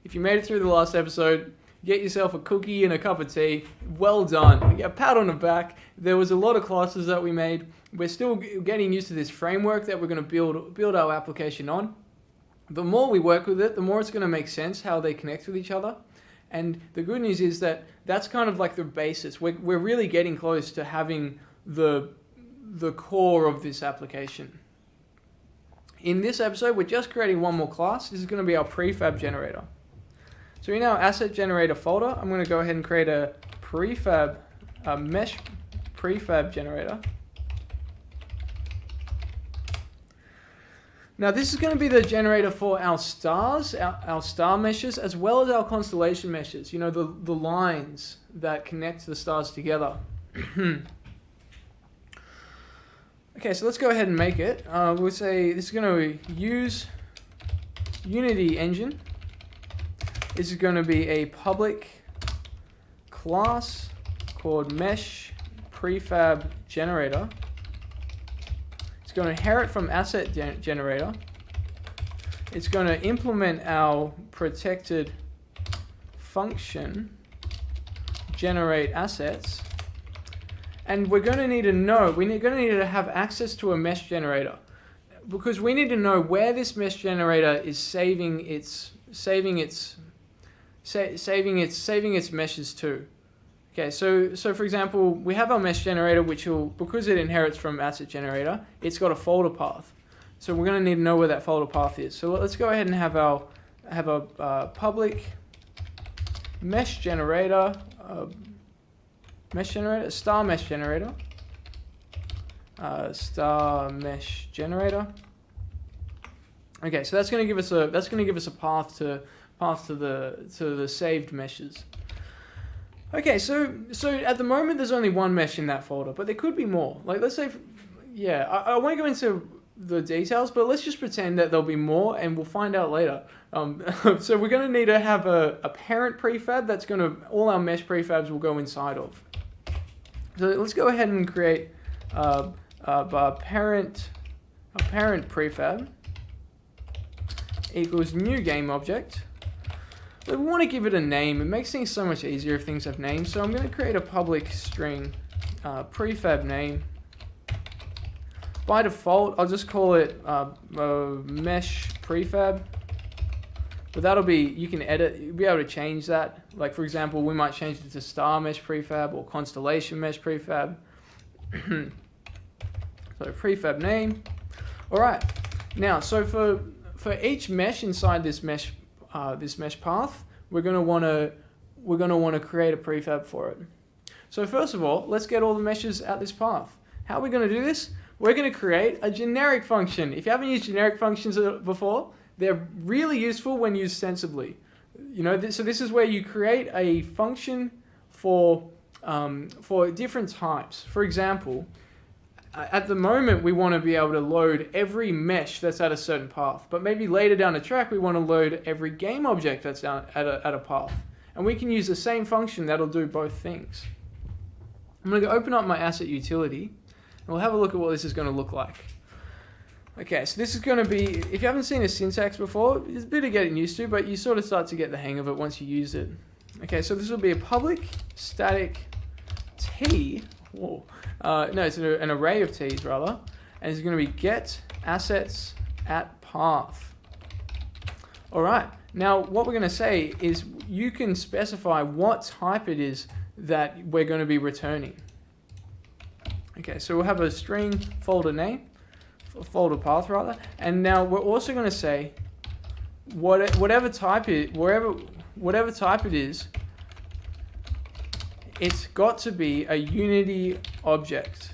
If you made it through the last episode, get yourself a cookie and a cup of tea. Well done. A pat on the back. There was a lot of classes that we made. We're still getting used to this framework that we're going to build our application on. The more we work with it, the more it's going to make sense how they connect with each other. And the good news is that that's kind of like the basis. We're really getting close to having the core of this application. In this episode, we're just creating one more class. This is going to be our prefab generator. So in our asset generator folder, I'm going to go ahead and create a mesh prefab generator. Now this is going to be the generator for our stars, our star meshes, as well as our constellation meshes. You know, the lines that connect the stars together. Okay, so let's go ahead and make it. We'll say this is going to use Unity Engine. This is going to be a public class called Mesh Prefab Generator. It's going to inherit from Asset Generator. It's going to implement our protected function, generate assets. And we're going to need to know, we're going to need to have access to a mesh generator, because we need to know where this mesh generator is saving its meshes to. Okay, so for example, we have our mesh generator, which will, because it inherits from asset generator, it's got a folder path. So we're going to need to know where that folder path is. So let's go ahead and have a public mesh generator. Star mesh generator. Okay, so that's going to give us a path to the saved meshes. Okay, so at the moment there's only one mesh in that folder, but there could be more. Like let's say, yeah, I won't go into the details, but let's just pretend that there'll be more, and we'll find out later. So we're going to need to have a parent prefab that's going to, all our mesh prefabs will go inside of. So let's go ahead and create a parent prefab equals new game object. But we want to give it a name. It makes things so much easier if things have names. So I'm going to create a public string prefab name. By default, I'll just call it mesh prefab. But that'll be, you can edit, you'll be able to change that. Like for example, we might change it to star mesh prefab or constellation mesh prefab. So prefab name. All right. Now, so for each mesh inside this mesh path, we're going to want to create a prefab for it. So first of all, let's get all the meshes out this path. How are we going to do this? We're going to create a generic function. If you haven't used generic functions before, they're really useful when used sensibly. You know, so this is where you create a function for different types. For example, at the moment we want to be able to load every mesh that's at a certain path, but maybe later down the track we want to load every game object that's down at a path. And we can use the same function that'll do both things. I'm going to open up my asset utility, and we'll have a look at what this is going to look like. Okay, so this is going to be, if you haven't seen a syntax before, it's a bit of getting used to, but you sort of start to get the hang of it once you use it. Okay, so this will be a public static t, no, it's an array of t's rather, and it's going to be get assets at path. All right, now what we're going to say is you can specify what type it is that we're going to be returning. Okay, so we'll have a string folder name, folder path rather, and now we're also going to say whatever type it is, it's got to be a Unity object.